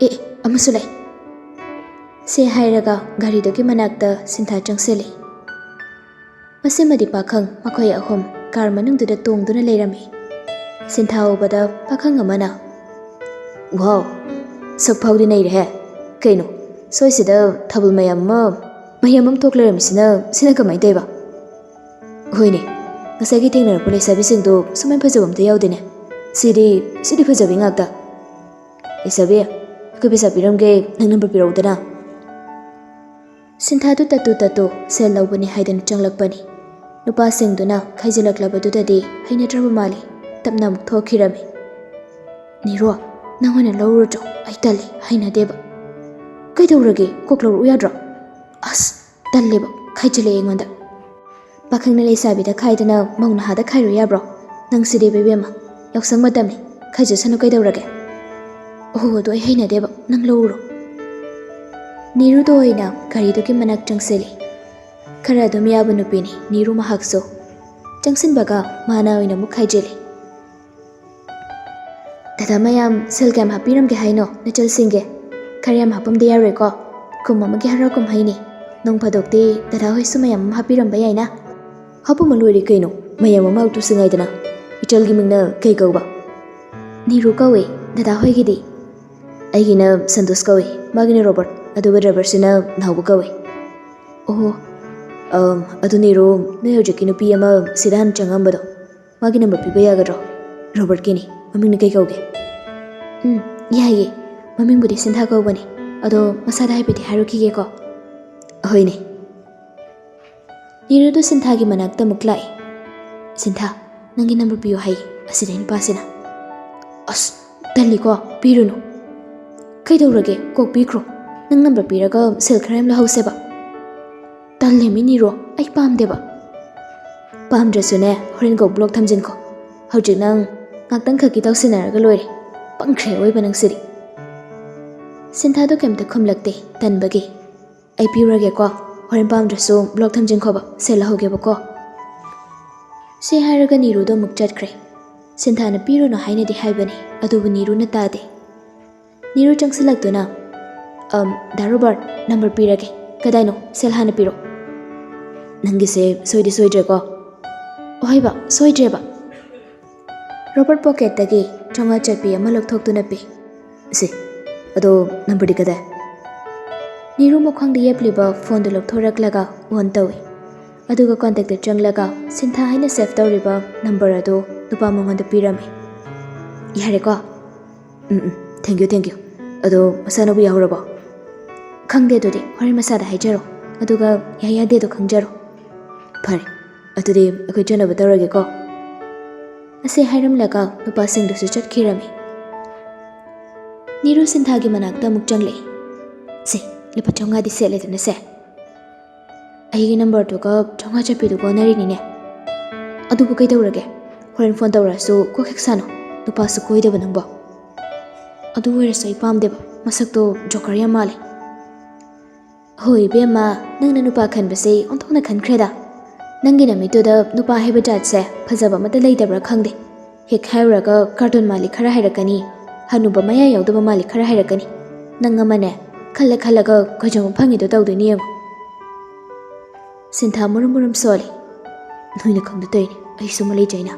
"ꯑꯦ, ꯑꯃꯁꯨ ꯂꯩ." ꯁꯦ ꯍꯥꯏꯔꯒ ꯒꯥꯔꯤꯗꯨꯒꯤ ꯃꯅꯥꯛꯇ ꯁꯤꯟꯊꯥ ꯆꯪꯁꯤꯜꯂꯤ꯫ ꯃꯁꯤꯃꯗꯤ ꯄꯥꯈꯪ ꯃꯈꯣꯏ 3 ꯀꯥꯔ ꯃꯅꯨꯡꯗꯨꯗ ꯇꯣꯡꯗꯨꯅ ꯂꯩꯔꯝꯃꯤ꯫ ꯁꯤꯟꯊꯥ ꯎꯕꯗ ꯄꯥꯈꯪ ꯑꯃꯅ, "ꯋꯥꯎ, ꯁꯛꯐꯥꯎꯗꯤ ꯅꯩꯔꯦꯍꯦ! ꯀꯩꯅꯣ, ꯁꯣꯏꯁꯤꯗ ꯊꯥꯕꯜ ꯃꯌꯥꯝ ꯑꯃ ꯊꯣꯛ ꯂꯩꯔꯝꯃꯤꯁꯤꯅ ꯀꯃꯥꯏꯅ ꯇꯧꯏꯕ?" "ꯍꯣꯏꯅꯦ, ꯉꯁꯥꯏꯒꯤ ꯊꯦꯡꯅꯔꯛꯄ ꯂꯩꯁꯥꯕꯤꯁꯤꯡꯗꯣ ꯁꯨꯃꯥꯏꯅ ꯐꯖꯕ ꯑꯝꯇ ꯌꯥꯎꯗꯦꯅꯦ꯫ ꯁꯤꯗꯤ ꯐꯖꯕꯤ ꯉꯥꯛꯇ꯫ ꯂꯩꯁꯥꯕꯤ, ꯑꯩꯈꯣꯏ ꯄꯩꯁꯥ ꯄꯤꯔꯝꯒꯦ, ꯅꯪ ꯅꯝꯕꯔ ꯄꯤꯔꯛꯎꯗꯅ." ꯁꯤꯟꯊꯥꯗꯨ ꯇꯠꯇꯨ ꯁꯦꯜ ꯂꯧꯕꯅꯤ ꯍꯥꯏꯗꯅ ꯆꯪꯂꯛꯄꯅꯤ꯫ ꯅꯨꯄꯥꯁꯤꯡꯗꯨꯅ ꯈꯥꯏꯖꯤꯜꯂꯛꯂꯕꯗꯨꯗꯗꯤ ꯍꯩꯅꯗ꯭ꯔꯕ ꯃꯥꯜꯂꯤ, ꯇꯞꯅ ꯑꯃꯨꯛ ꯊꯣꯛꯈꯤꯔꯝꯃꯤ꯫ "ꯅꯤꯔꯣ, ꯅꯪ ꯑꯣꯏꯅ ꯂꯧꯔꯨꯔꯣ, ꯑꯩ ꯇꯜꯂꯤ, ꯍꯩꯅꯗꯦꯕ." "ꯀꯩꯗꯧꯔꯒꯦ, ꯀꯣꯛ ꯂꯧꯔꯛꯎ ꯌꯥꯗ꯭ꯔꯣ?" "ꯑꯁ, ꯇꯜꯂꯦꯕ, ꯈꯥꯏꯖꯤꯜꯂꯛꯑꯦ ꯑꯩꯉꯣꯟꯗ." "ꯄꯥꯈꯪꯅ ꯂꯩꯁꯥꯕꯤꯗ ꯈꯥꯏꯗꯅ ꯃꯧ ꯅꯍꯥꯗ ꯈꯥꯏꯔꯨ ꯌꯥꯕ꯭ꯔꯣ? ꯅꯪꯁꯤꯗꯤ ꯏꯕꯦꯝꯃ, ꯌꯥꯎꯁꯪ ꯃꯇꯝꯅꯤ, ꯈꯥꯏꯖꯁꯅꯨ ꯀꯩꯗꯧꯔꯒꯦ?" "ꯑꯣꯍꯣ, ꯑꯗꯣ ꯑꯩ ꯍꯩꯅꯗꯦꯕ, ꯅꯪ ꯂꯧꯔꯨꯔꯣ." ꯅꯤꯔꯨꯗꯣ ꯑꯣꯏꯅ ꯒꯥꯔꯤꯗꯨꯒꯤ ꯃꯅꯥꯛ ꯆꯪꯁꯤꯜꯂꯤ꯫ ꯈꯔ ꯑꯗꯨꯝ ꯌꯥꯕ ꯅꯨꯄꯤꯅꯤ ꯅꯤꯔꯨ ꯃꯍꯥꯛꯁꯨ꯫ ꯆꯪꯁꯤꯟꯕꯒ ꯃꯥꯅ ꯑꯣꯏꯅ ꯑꯃꯨꯛ ꯈꯥꯏꯖꯤꯜꯂꯤ꯫ "ꯗꯗꯥ ꯃꯌꯥꯝ ꯁꯦꯜ ꯀꯌꯥꯝ ꯍꯥꯞꯄꯤꯔꯝꯒꯦ ꯍꯥꯏꯅꯣ ꯅꯆꯜꯁꯤꯡꯒꯤ? ꯈꯔ ꯌꯥꯝ ꯍꯥꯞꯄꯝꯗ ꯌꯥꯔꯣꯏꯀꯣ? ꯀꯨꯝ ꯑꯃꯒꯤ ꯍꯔꯥꯎ ꯀꯨꯝꯍꯩꯅꯤ, ꯅꯣꯡ ꯐꯥꯗꯣꯛꯇꯤ ꯗꯗꯥ ꯍꯣꯏꯁꯨ ꯃꯌꯥꯝ ꯑꯃ ꯍꯥꯞꯄꯤꯔꯝꯕ ꯌꯥꯏꯅ." "ꯍꯥꯞꯄꯝꯃ ꯂꯣꯏꯔꯦ ꯀꯩꯅꯣ, ꯃꯌꯥꯝ ꯑꯃ ꯍꯥꯞꯇ꯭ꯔꯁꯨ ꯉꯥꯏꯗꯅ꯫ ꯏꯆꯜꯒꯤ ꯃꯤꯡꯅ ꯀꯩ ꯀꯧꯕ?" "ꯅꯤꯔꯨ ꯀꯧꯏ, ꯗꯗꯥ ꯍꯣꯏꯒꯤꯗꯤ?" "ꯑꯩꯒꯤꯅ ꯁꯟꯇꯣꯁ ꯀꯧꯏ, ꯃꯥꯒꯤꯅ ꯔꯣꯕꯔꯠ, ꯑꯗꯨꯒ ꯗ꯭ꯔꯥꯏꯚꯔꯁꯤꯅ ꯅꯥꯎꯕ ꯀꯧꯏ." "ꯑꯣꯍꯣ." "ꯑꯗꯨ ꯅꯤꯔꯨ, ꯅꯣꯏ ꯍꯧꯖꯤꯛꯀꯤ ꯅꯨꯄꯤ ꯑꯃ ꯁꯤꯗ ꯍꯥꯟꯅ ꯆꯪꯉꯝꯕꯗꯣ, ꯃꯥꯒꯤ ꯅꯝꯕꯔ ꯄꯤꯕ ꯌꯥꯒꯗ꯭ꯔꯣ? ꯔꯣꯕꯔꯠꯀꯤꯅꯤ, ꯃꯃꯤꯡꯅ ꯀꯩ ꯀꯧꯒꯦ?" "ꯌꯥꯏꯌꯦ, ꯃꯃꯤꯡꯕꯨꯗꯤ ꯁꯤꯟꯊꯥ ꯀꯧꯕꯅꯤ, ꯑꯗꯣ ꯃꯁꯥꯗ ꯍꯥꯏꯐꯦꯠꯇꯤ ꯍꯥꯏꯔꯨꯈꯤꯒꯦꯀꯣ." "ꯍꯣꯏꯅꯦ." ꯅꯤꯔꯨꯗꯨ ꯁꯤꯟꯊꯥꯒꯤ ꯃꯅꯥꯛꯇ ꯑꯃꯨꯛ ꯂꯥꯛꯏ꯫ "ꯁꯤꯟꯊꯥ, ꯅꯪꯒꯤ ꯅꯝꯕꯔ ꯄꯤꯌꯨ ꯍꯥꯏꯌꯦ ꯑꯁꯤꯗꯩ ꯅꯨꯄꯥꯁꯤꯅ." "ꯑꯁ, ꯇꯜꯂꯤꯀꯣ, ꯄꯤꯔꯨꯅꯨ." "ꯀꯩꯗꯧꯔꯒꯦ, ꯀꯣꯛ ꯄꯤꯈ꯭ꯔꯣ, ꯅꯪ ꯅꯝꯕꯔ ꯄꯤꯔꯒ ꯁꯦꯜ ꯈꯔ ꯌꯥꯝ ꯂꯧꯍꯧꯁꯦꯕ." "ꯇꯜꯂꯦꯃꯤ ꯅꯤꯔꯣ, ꯑꯩ ꯄꯥꯝꯗꯦꯕ." "ꯄꯥꯝꯗ꯭ꯔꯁꯨꯅꯦ, ꯍꯣꯔꯦꯟ ꯀꯣꯛ ꯕ꯭ꯂꯣꯛ ꯊꯝꯖꯤꯟꯈꯣ꯫ ꯍꯧꯖꯤꯛ ꯅꯪ ꯉꯥꯛꯇꯪ ꯈꯛꯀꯤ ꯇꯧꯁꯤꯟꯅꯔꯒ ꯂꯣꯏꯔꯦ, ꯄꯪꯈ꯭ꯔꯦ ꯑꯣꯏꯕ ꯅꯪꯁꯤꯗꯤ." ꯁꯤꯟꯊꯥꯗꯣ ꯀꯩꯝꯇ ꯈꯨꯝꯂꯛꯇꯦ, ꯇꯟꯕꯒꯤ꯫ "ꯑꯩ ꯄꯤꯔꯨꯔꯒꯦꯀꯣ, ꯍꯣꯔꯦꯟ ꯄꯥꯝꯗ꯭ꯔꯁꯨ ꯕ꯭ꯂꯣꯛ ꯊꯝꯖꯤꯟꯈꯣꯕ, ꯁꯦꯜ ꯂꯧꯍꯧꯒꯦꯕꯀꯣ." ꯁꯤ ꯍꯥꯏꯔꯒ ꯅꯤꯔꯨꯗꯣ ꯑꯃꯨꯛ ꯆꯠꯈ꯭ꯔꯦ꯫ ꯁꯤꯟꯊꯥꯅ ꯄꯤꯔꯨꯅꯨ ꯍꯥꯏꯅꯗꯤ ꯍꯥꯏꯕꯅꯤ, ꯑꯗꯨꯕꯨ ꯅꯤꯔꯨꯅ ꯇꯥꯗꯦ꯫ ꯅꯤꯔꯨ ꯆꯪꯁꯤꯜꯂꯛꯇꯨꯅ, "ꯗꯥ ꯔꯣꯕꯔꯠ, ꯅꯝꯕꯔ ꯄꯤꯔꯒꯦ, ꯀꯗꯥꯏꯅꯣ, ꯁꯦꯜ ꯍꯥꯟꯅ ꯄꯤꯔꯣ." "ꯅꯪꯒꯤꯁꯦ ꯁꯣꯏꯗꯤ ꯁꯣꯏꯗ꯭ꯔꯦꯀꯣ?" "ꯑꯣꯏꯕ, ꯁꯣꯏꯗ꯭ꯔꯦꯕ." ꯔꯣꯕꯔꯠ ꯄꯣꯀꯦꯠꯇꯒꯤ 500 ꯆꯠꯄꯤ ꯑꯃ ꯂꯧꯊꯣꯛꯇꯨꯅ ꯄꯤ꯫ "ꯑꯗꯣ ꯅꯝꯕꯔꯗꯤ ꯀꯗꯥꯏ?" ꯅꯤꯔꯨ ꯃꯈ꯭ꯋꯥꯡꯗ ꯌꯦꯞꯂꯤꯕ ꯐꯣꯟꯗꯨ ꯂꯧꯊꯣꯔꯛꯂꯒ ꯑꯣꯟ ꯇꯧꯏ꯫ ꯑꯗꯨꯒ ꯀꯣꯟꯇꯦꯛꯇ ꯆꯪꯂꯒ ꯁꯤꯟꯊꯥ ꯍꯥꯏꯅ ꯁꯦꯚ ꯇꯧꯔꯤꯕ ꯅꯝꯕꯔ ꯑꯗꯨ ꯅꯨꯄꯥ ꯃꯉꯣꯟꯗ ꯄꯤꯔꯝꯃꯤ꯫ "ꯌꯥꯔꯦꯀꯣ?" ꯊꯦꯡꯛꯌꯨ. ꯑꯗꯣ ꯃꯁꯥꯅꯕꯨ ꯌꯥꯍꯧꯔꯕꯣ?" "ꯈꯪꯗꯦ, ꯑꯗꯨꯗꯤ ꯍꯣꯔꯦꯟ ꯃꯁꯥꯗ ꯍꯥꯏꯖꯔꯣ, ꯑꯗꯨꯒ ꯌꯥꯏ ꯌꯥꯗꯦꯗꯣ ꯈꯪꯖꯔꯣ." "ꯐꯔꯦ, ꯑꯗꯨꯗꯤ ꯑꯩꯈꯣꯏ ꯆꯠꯅꯕ ꯇꯧꯔꯒꯦꯀꯣ." ꯑꯁꯤ ꯍꯥꯏꯔꯝꯂꯒ ꯅꯨꯄꯥꯁꯤꯡꯗꯨꯁꯨ ꯆꯠꯈꯤꯔꯝꯃꯤ꯫ ꯅꯤꯔꯨ ꯁꯤꯟꯊꯥꯒꯤ ꯃꯅꯥꯛꯇ ꯑꯃꯨꯛ ꯆꯪꯂꯛꯏ꯫ "ꯂꯨꯄꯥ 500ꯗꯤ ꯁꯦꯠꯂꯦꯗꯅ ꯁꯦ." "ꯑꯩꯒꯤ ꯅꯝꯕꯔꯗꯨꯒ 500 ꯆꯠꯄꯤꯗꯨꯒ ꯑꯣꯟꯅꯔꯤꯅꯤꯅꯦ." "ꯑꯗꯨꯕꯨ ꯀꯩꯗꯧꯔꯒꯦ, ꯍꯣꯔꯦꯟ ꯐꯣꯟ ꯇꯧꯔꯛꯑꯁꯨ ꯀꯣꯛ ꯍꯦꯛ ꯁꯥꯅꯣ, ꯅꯨꯄꯥꯁꯨ ꯀꯣꯏꯗꯕ ꯅꯪꯕꯣ." ꯑꯗꯨ ꯑꯣꯏꯔꯁꯨ ꯑꯩ ꯄꯥꯝꯗꯦꯕ ꯃꯁꯛꯇꯣ ꯖꯣꯀꯔ ꯌꯥꯝ ꯃꯥꯜꯂꯦ ꯍꯣꯏ ꯏꯕꯦꯝꯃ ꯅꯪꯅ ꯅꯨꯄꯥ ꯈꯟꯕꯁꯦ ꯑꯣꯟꯊꯣꯛꯅ ꯈꯟꯈ꯭ꯔꯦꯗ ꯅꯪꯒꯤ ꯅꯃꯤꯠꯇꯨꯗ ꯅꯨꯄꯥ ꯍꯥꯏꯕ ꯖꯥꯠꯁꯦ ꯐꯖꯕ ꯑꯃꯠꯇ ꯂꯩꯇꯕ꯭ꯔꯥ ꯈꯪꯗꯦ ꯍꯦꯛ ꯍꯥꯏꯔꯨꯔꯒ ꯀꯥꯔꯇꯨꯟ ꯃꯥꯜꯂꯤ ꯈꯔ ꯍꯥꯏꯔꯛꯀꯅꯤ ꯍꯅꯨꯕ ꯃꯌꯥ ꯌꯥꯎꯗꯕ ꯃꯥꯜꯂꯤ ꯈꯔ ꯍꯥꯏꯔꯛꯀꯅꯤ ꯅꯪ ꯑꯃꯅꯦ ꯈꯜꯂꯒ ꯈꯣꯏꯖꯣꯝ ꯐꯪꯉꯤꯗꯣ ꯇꯧꯗꯣꯏꯅꯤ ꯌꯦꯡꯉꯣ ꯁꯤꯟꯊꯥ ꯃꯨꯔꯨꯝ ꯃꯨꯔꯨꯝ ꯁꯣꯜꯂꯤ ꯅꯣꯏꯅ ꯈꯪꯗ ꯇꯧꯔꯤꯅꯤ ꯑꯩꯁꯨ ꯑꯃ ꯂꯩꯖꯩꯅ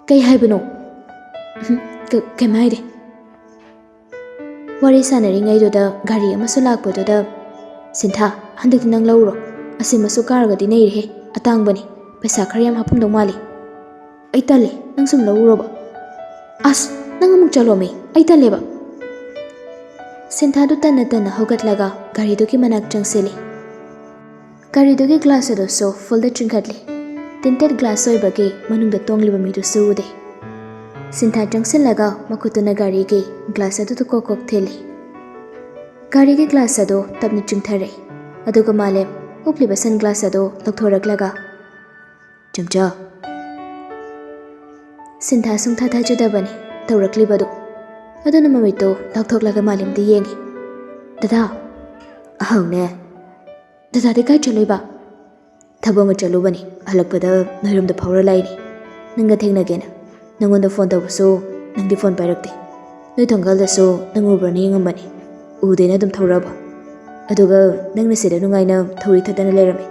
ꯀꯩ ꯍꯥꯏꯕꯅꯣ ꯀꯩꯝ ꯍꯥꯏꯗꯦ ꯋꯥꯔꯤ ꯁꯥꯟꯅꯔꯤꯉꯩꯗꯨꯗ ꯒꯥꯔꯤ ꯑꯃꯁꯨ ꯂꯥꯛꯄꯗꯨꯗ ꯁꯤꯟꯊꯥ ꯍꯟꯗꯛꯇꯤ ꯅꯪ ꯂꯧꯔꯣ ꯑꯁꯤꯃꯁꯨ ꯀꯥꯔꯒꯗꯤ ꯅꯩꯔꯦꯍꯦ ꯑꯇꯥꯡꯕꯅꯤ ꯄꯩꯁꯥ ꯈꯔ ꯌꯥꯝ ꯍꯥꯞꯄꯝꯗꯧ ꯃꯥꯜꯂꯤ ꯑꯩ ꯇꯜꯂꯦ ꯅꯪ ꯁꯨꯝ ꯂꯧꯔꯨꯔꯣꯕ ꯑꯁ ꯅꯪ ꯑꯃꯨꯛ ꯆꯠꯂꯣꯃꯤ ꯑꯩ ꯇꯜꯂꯦꯕ ꯁꯤꯟꯊꯥꯗꯨ ꯇꯟꯅ ꯇꯟꯅ ꯍꯧꯒꯠꯂꯒ ꯒꯥꯔꯤꯗꯨꯒꯤ ꯃꯅꯥꯛ ꯆꯪꯁꯤꯜꯂꯤ ꯒꯥꯔꯤꯗꯨꯒꯤ ꯒ꯭ꯂꯥꯁ ꯑꯗꯨꯁꯨ ꯐꯨꯜꯗ ꯆꯤꯡꯈꯠꯂꯤ ꯇꯤꯟꯇꯦꯠ ꯒ꯭ꯂꯥꯁ ꯑꯣꯏꯕꯒꯤ ꯃꯅꯨꯡꯗ ꯇꯣꯡꯂꯤꯕ ꯃꯤꯗꯨꯁꯨ ꯎꯗꯦ ꯁꯤꯟꯊꯥ ꯆꯪꯁꯤꯜꯂꯒ ꯃꯈꯨꯠꯇꯨꯅ ꯒꯥꯔꯤꯒꯤ ꯒ꯭ꯂꯥꯁ ꯑꯗꯨꯗ ꯀꯣꯛ ꯀꯣꯛ ꯊꯤꯜꯂꯤ ꯒꯥꯔꯤꯒꯤ ꯒ꯭ꯂꯥꯁ ꯑꯗꯨ ꯇꯞꯅ ꯆꯤꯡꯊꯔꯛꯏ ꯑꯗꯨꯒ ꯃꯥꯂꯦꯝ ꯎꯞꯂꯤꯕ ꯁꯟ ꯒ꯭ꯂꯥꯁ ꯑꯗꯨ ꯂꯧꯊꯣꯔꯛꯂꯒ ꯆꯝꯆꯥ ꯁꯤꯟꯊꯥ ꯁꯨꯡꯊꯥ ꯊꯥꯖꯗꯕꯅꯤ ꯇꯧꯔꯛꯂꯤꯕꯗꯨ ꯑꯗꯨꯅ ꯃꯃꯤꯠꯇꯨ ꯂꯥꯎꯊꯣꯛꯂꯒ ꯃꯥꯂꯦꯝꯗ ꯌꯦꯡꯉꯤ ꯗꯗꯥ ꯑꯍꯧꯅꯦ ꯗꯗꯥꯗꯤ ꯀꯥꯏ ꯆꯠꯂꯨꯏꯕ ꯊꯕꯛ ꯑꯃ ꯆꯠꯂꯨꯕꯅꯤ ꯍꯜꯂꯛꯄꯗ ꯅꯣꯏꯔꯣꯝꯗ ꯐꯥꯎꯔ ꯂꯥꯛꯏꯅꯤ ꯅꯪꯒ ꯊꯦꯡꯅꯒꯦꯅ ꯅꯪꯉꯣꯟꯗ ꯐꯣꯟ ꯇꯧꯕꯁꯨ ꯅꯪꯗꯤ ꯐꯣꯟ ꯄꯥꯏꯔꯛꯇꯦ ꯅꯣꯏ ꯊꯣꯡꯒꯥꯜꯗꯁꯨ ꯅꯪ ꯎꯕ꯭ꯔꯅ ꯌꯦꯡꯉꯝꯕꯅꯤ ꯎꯗꯦꯅ ꯑꯗꯨꯝ ꯊꯧꯔꯛꯑꯕ ꯑꯗꯨꯒ ꯅꯪꯅ ꯁꯤꯗ ꯅꯨꯡꯉꯥꯏꯅ ꯊꯧꯔꯤ ꯊꯠꯇꯅ ꯂꯩꯔꯝꯃꯤ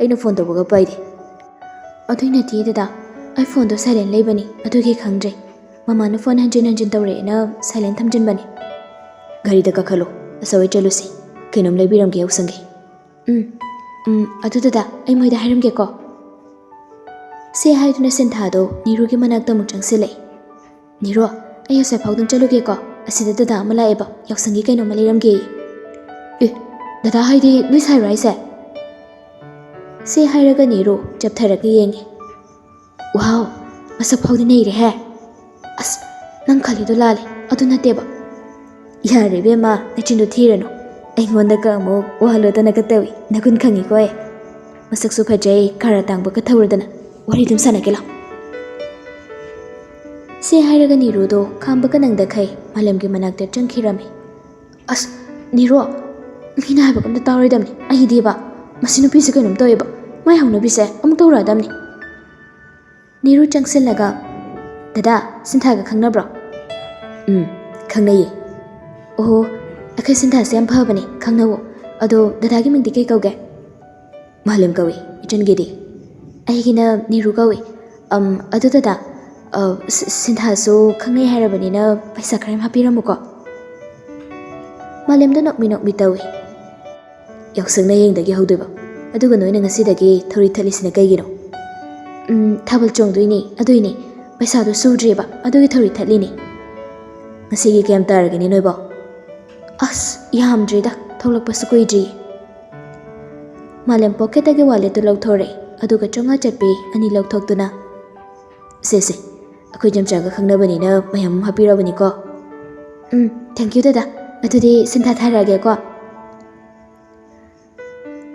ꯑꯩꯅ ꯐꯣꯟ ꯇꯧꯕꯒ ꯄꯥꯏꯗꯦ ꯑꯗꯨꯏ ꯅꯠꯇꯦ ꯗꯗꯥ ꯑꯩ ꯐꯣꯟꯗꯣ ꯁꯥꯏꯂꯦꯟ ꯂꯩꯕꯅꯤ ꯑꯗꯨꯒꯤ ꯈꯪꯗ꯭ꯔꯦ ꯃꯃꯥꯅ ꯐꯣꯟ ꯍꯟꯖꯤꯟ ꯍꯟꯖꯤൻ ꯇꯧꯔꯛꯑꯦꯅ ꯁꯥꯏꯂꯦꯟ ꯊꯝꯖꯤꯟꯕꯅꯤ ꯒꯥꯔꯤꯗ ꯀꯥꯈꯠꯂꯣ ꯑꯁꯋꯥꯏ ꯆꯠꯂꯨꯁꯤ ꯀꯩꯅꯣꯝ ꯂꯩꯕꯤꯔꯝꯒꯦ ꯌꯥꯎꯁꯪꯒꯤ ꯑꯗꯨ ꯗꯗꯥ ꯑꯩ ꯃꯣꯏꯗ ꯍꯥꯏꯔꯝꯒꯦꯀꯣ ꯁꯦ ꯍꯥꯏꯗꯨꯅ ꯁꯤꯟꯊꯥꯗꯣ ꯅꯤꯔꯨꯒꯤ ꯃꯅꯥꯛꯇ ꯑꯃꯨꯛ ꯆꯪꯁꯤꯜꯂꯛꯏ ꯅꯤꯔꯣ ꯑꯩ ꯑꯁꯥꯏ ꯐꯥꯎꯗꯪ ꯆꯠꯂꯨꯒꯦꯀꯣ ꯑꯁꯤꯗ ꯗꯗꯥ ꯑꯃ ꯂꯥꯛꯑꯦꯕ ꯌꯥꯎꯁꯪꯒꯤ ꯀꯩꯅꯣꯝꯃ ꯂꯩꯔꯝꯒꯦ ꯑꯦ ꯗꯗꯥ ꯍꯥꯏꯗꯤ ꯅꯣꯏ ꯁꯥꯏꯔꯣ ꯍꯥꯏꯁꯦ ꯁꯦ ꯍꯥꯏꯔꯒ ꯅꯤꯔꯨ ꯆꯞꯊꯔꯒ ꯌꯦꯡꯉꯤ ꯋꯥꯎ ꯃꯁꯛ ꯐꯥꯎꯗꯤ ꯅꯩꯔꯦꯍꯦ ꯑꯁ ꯅꯪ ꯈꯜꯂꯤꯗꯣ ꯂꯥꯜꯂꯦ ꯑꯗꯨ ꯅꯠꯇꯦꯕ ꯌꯥꯔꯦ ꯏꯕꯦꯝꯃ ꯅꯆꯤꯟꯗꯣ ꯊꯤꯔꯅꯨ ꯑꯩꯉꯣꯟꯗꯒ ꯑꯃꯨꯛ ꯋꯥꯍꯜꯂꯣꯗꯅꯒ ꯇꯧꯏ ꯅꯒꯨꯟ ꯈꯪꯉꯤꯀꯣ ꯑꯩ ꯃꯁꯛꯁꯨ ꯐꯖꯩ ꯈꯔ ꯇꯥꯡꯕꯒ ꯊꯧꯔꯗꯅ ꯋꯥꯔꯤ ꯑꯗꯨꯝ ꯁꯥꯟꯅꯒꯦ ꯂꯥꯎ ꯁꯦ ꯍꯥꯏꯔꯒ ꯅꯤꯔꯨꯗꯣ ꯈꯥꯝꯕꯒ ꯅꯪꯗꯈꯩ ꯃꯥꯂꯦꯝꯒꯤ ꯃꯅꯥꯛꯇ ꯆꯪꯈꯤꯔꯝꯃꯤ ꯑꯁ ꯅꯤꯔꯣ ꯃꯤꯅ ꯍꯥꯏꯕꯒ ꯑꯝꯇ ꯇꯥꯔꯣꯏꯗꯕꯅꯤ ꯑꯩꯗꯤꯕ ꯃꯁꯤ ꯅꯨꯄꯤꯁꯦ ꯀꯩꯅꯣꯝ ꯇꯧꯋꯦꯕ ꯃꯥꯏ ꯍꯧꯅꯕꯤꯁꯦ ꯑꯃꯨꯛ ꯇꯧꯔꯛꯑꯗꯕꯅꯤ ꯅꯤꯔꯨ ꯆꯪꯁꯤꯜꯂꯒ ꯗꯗꯥ ꯁꯤꯟꯊꯥꯒ ꯈꯪꯅꯕ꯭ꯔꯣ ꯈꯪꯅꯩꯌꯦ ꯑꯣꯍꯣ ꯑꯩꯈꯣꯏ ꯁꯤꯟꯊꯥꯁꯦ ꯌꯥꯝ ꯐꯕꯅꯤ ꯈꯪꯅꯋꯣ ꯑꯗꯣ ꯗꯗꯥꯒꯤ ꯃꯤꯡꯗꯤ ꯀꯩ ꯀꯧꯒꯦ ꯃꯥꯂꯦꯝ ꯀꯧꯏ ꯏꯆꯟꯒꯤꯗꯤ ꯑꯩꯒꯤꯅ ꯅꯤꯔꯨ ꯀꯧꯏ ꯑꯗꯨ ꯗꯗꯥ ꯁꯤꯟꯊꯥꯁꯨ ꯈꯪꯅꯩ ꯍꯥꯏꯔꯕꯅꯤꯅ ꯄꯩꯁꯥ ꯈꯔ ꯌꯥꯝ ꯍꯥꯞꯄꯤꯔꯝꯃꯨꯀꯣ ꯃꯥꯂꯦꯝꯗ ꯅꯣꯛꯃꯤ ꯅꯣꯛꯃꯤ ꯇꯧꯏ ꯌꯥꯎꯁꯪꯅ ꯍꯌꯦꯡꯗꯒꯤ ꯍꯧꯗꯣꯏꯕ ꯑꯗꯨꯒ ꯅꯣꯏꯅ ꯉꯁꯤꯗꯒꯤ ꯊꯧꯔꯤ ꯊꯠꯂꯤꯁꯤꯅ ꯀꯩꯒꯤꯅꯣ ꯊꯥꯕꯜ ꯆꯣꯡꯗꯣꯏꯅꯤ ꯑꯗꯨꯏꯅꯤ ꯄꯩꯁꯥꯗꯣ ꯁꯨꯗ꯭ꯔꯤꯕ ꯑꯗꯨꯒꯤ ꯊꯧꯔꯤ ꯊꯠꯂꯤꯅꯤ ꯉꯁꯤꯒꯤ ꯀꯌꯥꯝ ꯇꯥꯔꯒꯦꯅꯦ ꯅꯣꯏꯕꯣ ꯑꯁ ꯌꯥꯝꯗ꯭ꯔꯤꯗ ꯊꯣꯛꯂꯛꯄꯁꯨ ꯀꯨꯏꯗ꯭ꯔꯤ ꯃꯥꯂꯦꯝ ꯄꯣꯀꯦꯠꯇꯒꯤ ꯋꯥꯂꯦꯠꯇꯨ ꯂꯧꯊꯣꯔꯛꯏ ꯑꯗꯨꯒ ꯆꯥꯝꯃꯉꯥ ꯆꯠꯄꯤ ꯑꯅꯤ ꯂꯧꯊꯣꯛꯇꯨꯅ ꯁꯦ ꯑꯩꯈꯣꯏ ꯆꯝꯆꯥꯒ ꯈꯪꯅꯕꯅꯤꯅ ꯃꯌꯥꯝ ꯑꯃ ꯍꯥꯞꯄꯤꯔꯕꯅꯤꯀꯣ ꯊꯦꯡꯛ ꯌꯨ ꯗꯗꯥ ꯑꯗꯨꯗꯤ ꯁꯤꯟꯊꯥ ꯊꯥꯔꯛꯑꯒꯦꯀꯣ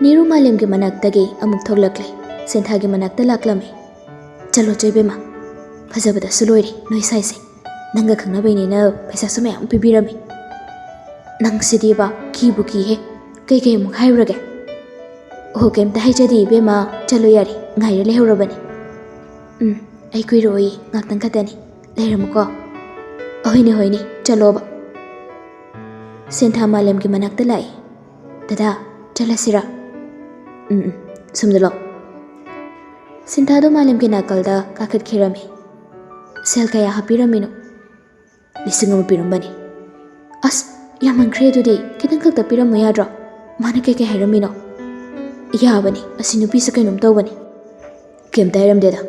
ꯅꯤꯔꯨ ꯃꯥꯂꯦꯝꯒꯤ ꯃꯅꯥꯛꯇꯒꯤ ꯑꯃꯨꯛ ꯊꯣꯛꯂꯛꯂꯦ ꯁꯤꯟꯊꯥꯒꯤ ꯃꯅꯥꯛꯇ ꯂꯥꯛꯂꯝꯃꯤ ꯆꯠꯂꯣ ꯆꯣꯏꯕꯦꯝꯃ ꯐꯖꯕꯗꯁꯨ ꯂꯣꯏꯔꯦ ꯅꯣꯏ ꯁꯥꯏꯁꯦ ꯅꯪꯒ ꯈꯪꯅꯕꯩꯅꯤꯅ ꯄꯩꯁꯥꯁꯨ ꯃꯌꯥꯝ ꯄꯤꯕꯤꯔꯝꯃꯤ ꯅꯪꯁꯤꯗꯤꯕ ꯀꯤꯕꯨ ꯀꯤꯍꯦ ꯀꯩꯀꯩ ꯑꯃꯨꯛ ꯍꯥꯏꯔꯨꯔꯒꯦ ꯑꯣꯍꯣ ꯀꯩꯝꯇ ꯍꯥꯏꯖꯗꯦ ꯏꯕꯦꯝꯃ ꯆꯠꯂꯣ ꯌꯥꯔꯦ ꯉꯥꯏꯔ ꯂꯩꯍꯧꯔꯕꯅꯤ ꯑꯩ ꯀꯨꯏꯔꯣꯏ ꯉꯥꯛꯇꯪ ꯈꯛꯇꯅꯤ ꯂꯩꯔꯝꯃꯨꯀꯣ ꯍꯣꯏꯅꯦ ꯆꯠꯂꯣꯕ ꯁꯤꯟꯊꯥ ꯃꯥꯂꯦꯝꯒꯤ ꯃꯅꯥꯛꯇ ꯂꯥꯛꯏ ꯗꯗꯥ ꯆꯠꯂꯁꯤꯔꯥ ꯁꯣꯝꯗ ꯂꯥꯛꯑꯣ ꯁꯤꯟꯊꯥꯗꯣ ꯃꯥꯂꯦꯝꯒꯤ ꯅꯥꯀꯜꯗ ꯀꯥꯈꯠꯈꯤꯔꯝꯃꯤ ꯁꯦꯜ ꯀꯌా ꯍꯥꯞꯄꯤꯔꯝꯃꯤꯅꯣ 1,000 ꯄꯤꯔꯝꯕꯅꯤ ꯑꯁ ꯌꯥꯝꯃꯟꯈ꯭ꯔꯦ ꯑꯗꯨꯗꯤ ꯈꯤꯇꯪ ꯈꯛꯇ ꯄꯤꯔꯝꯃꯨ ꯌꯥꯗ꯭ꯔꯣ ꯃꯥꯅ ꯀꯩꯀꯩ ꯍꯥꯏꯔꯝꯃꯤꯅꯣ ꯌꯥꯕꯅꯤ ꯑꯁꯤ ꯅꯨꯄꯤꯁꯦ ꯀꯩꯅꯣꯝ ꯇꯧꯕꯅꯤ ꯀꯩꯝꯇ ꯍꯥꯏꯔꯝꯗꯦꯗ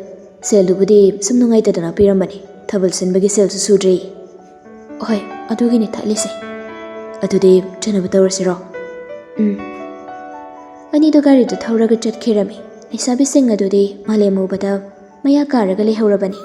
ꯁꯦꯜꯗꯨꯕꯨꯗꯤ ꯁꯨꯝ ꯅꯨꯡꯉꯥꯏꯇꯗꯅ ꯄꯤꯔꯝꯕꯅꯤ ꯊꯥꯕꯜ ꯁꯤꯟꯕꯒꯤ ꯁꯦꯜꯁꯨ ꯁꯨꯗ꯭ꯔꯤ ꯍꯣꯏ ꯑꯗꯨꯒꯤꯅꯤ ꯊꯠꯂꯤꯁꯦ ꯑꯗꯨꯗꯤ ꯆꯠꯅꯕ ꯇꯧꯔꯁꯤꯔꯣ ꯑꯅꯤꯗꯣ ꯒꯥꯔꯤꯗꯨ ꯊꯧꯔꯒ ꯆꯠꯈꯤꯔꯝꯃꯤ ꯂꯩꯁꯥꯕꯤꯁꯤꯡ ꯑꯗꯨꯗꯤ ꯃꯥꯂꯦꯝ ꯎꯕꯗ ꯃꯌꯥ ꯀꯥꯔꯒ ꯂꯩꯍꯧꯔꯕꯅꯤ